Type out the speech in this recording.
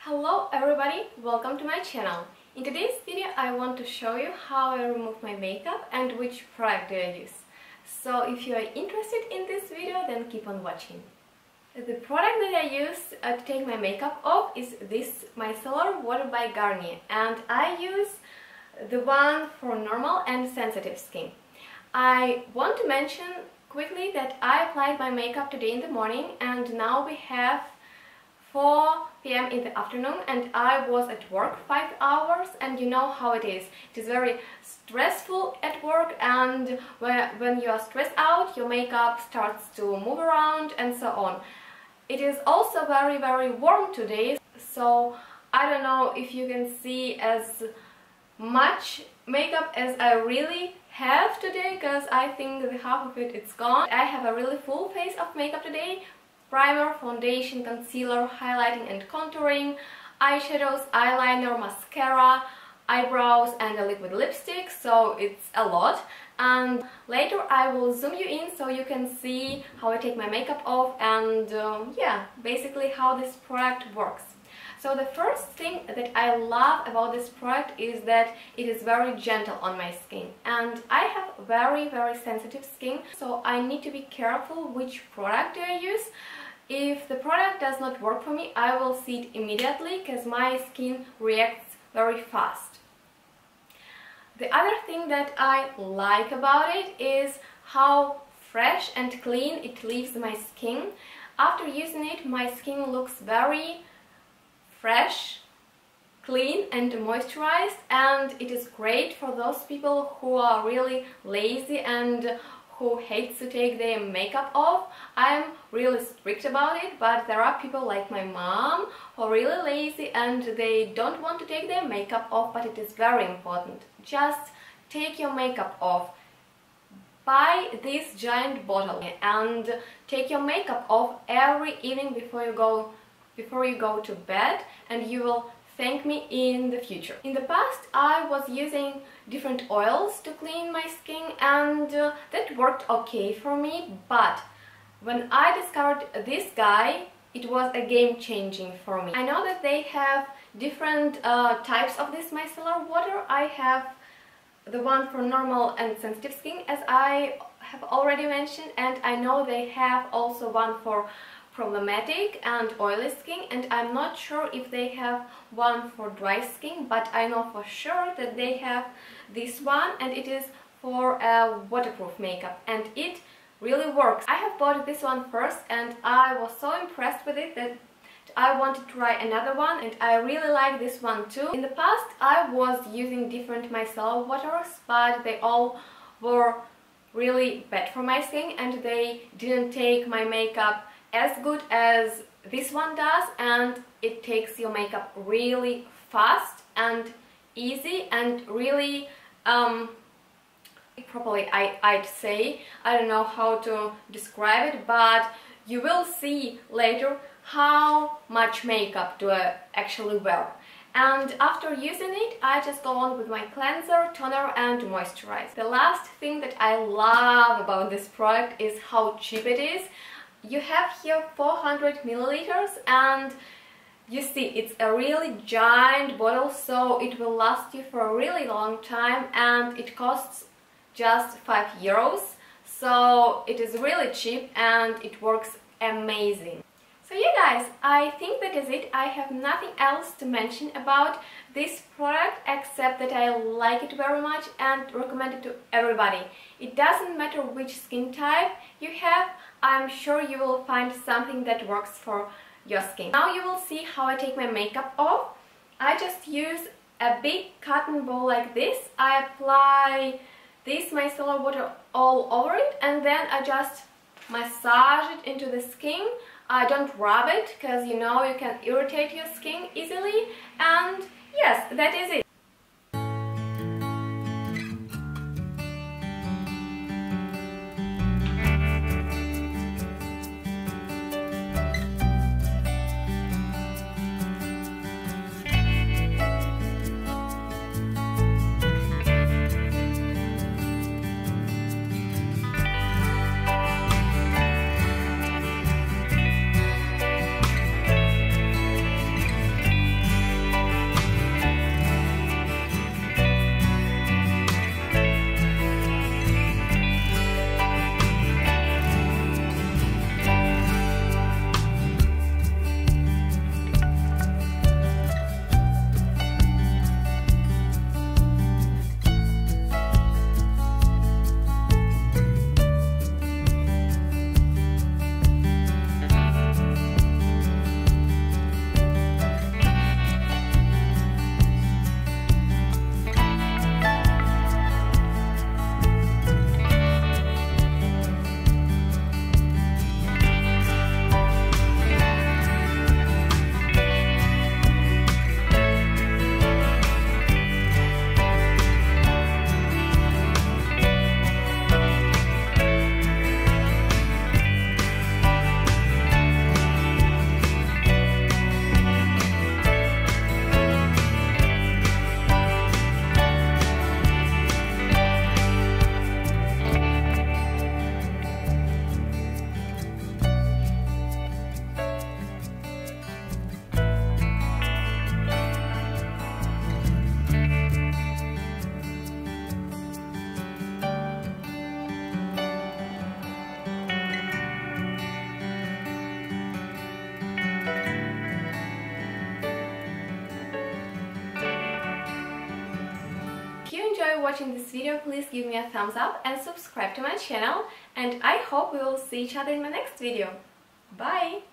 Hello everybody, welcome to my channel. In today's video I want to show you how I remove my makeup and which product do I use. So if you are interested in this video, then keep on watching. The product that I use to take my makeup off is this micellar water by Garnier, and I use the one for normal and sensitive skin. I want to mention quickly that I applied my makeup today in the morning and now we have 4 p.m. in the afternoon and I was at work 5 hours, and you know how it is. It is very stressful at work, and when you are stressed out, your makeup starts to move around and so on. It is also very warm today, so I don't know if you can see as much makeup as I really have today, because I think that half of it's gone. I have a really full face of makeup today. Primer, foundation, concealer, highlighting and contouring, eyeshadows, eyeliner, mascara, eyebrows and a liquid lipstick, so it's a lot. And later I will zoom you in so you can see how I take my makeup off and yeah, basically how this product works. So the first thing that I love about this product is that it is very gentle on my skin, and I have very sensitive skin, so I need to be careful which product I use. If the product does not work for me, I will see it immediately because my skin reacts very fast. The other thing that I like about it is how fresh and clean it leaves my skin. After using it, my skin looks very fresh, clean and moisturized, and it is great for those people who are really lazy and who hates to take their makeup off. I'm really strict about it, but there are people like my mom who are really lazy and they don't want to take their makeup off, but it is very important. Just take your makeup off. Buy this giant bottle and take your makeup off every evening before you go to bed, and you will thank me in the future. In the past I was using different oils to clean my skin, and that worked okay for me, but when I discovered this guy, it was a game-changing for me. I know that they have different types of this micellar water. I have the one for normal and sensitive skin, as I have already mentioned, and I know they have also one for problematic and oily skin, and I'm not sure if they have one for dry skin, but I know for sure that they have this one, and it is for a waterproof makeup, and it really works. I have bought this one first and I was so impressed with it that I wanted to try another one, and I really like this one too. In the past I was using different micellar waters, but they all were really bad for my skin and they didn't take my makeup as good as this one does, and it takes your makeup really fast and easy and really properly, I'd say. I don't know how to describe it, but you will see later how much makeup do I actually wear. And after using it, I just go on with my cleanser, toner and moisturizer. The last thing that I love about this product is how cheap it is. You have here 400 milliliters, and you see it's a really giant bottle, so it will last you for a really long time, and it costs just 5 euros, so it is really cheap and it works amazing. So yeah guys, I think that is it. I have nothing else to mention about this product except that I like it very much and recommend it to everybody. It doesn't matter which skin type you have, I'm sure you will find something that works for your skin. Now you will see how I take my makeup off. I just use a big cotton ball like this. I apply this micellar water all over it, and then I just massage it into the skin. I don't rub it because you know you can irritate your skin easily, and yes, that is it. If you enjoy watching this video, please give me a thumbs up and subscribe to my channel, and I hope we will see each other in my next video. Bye!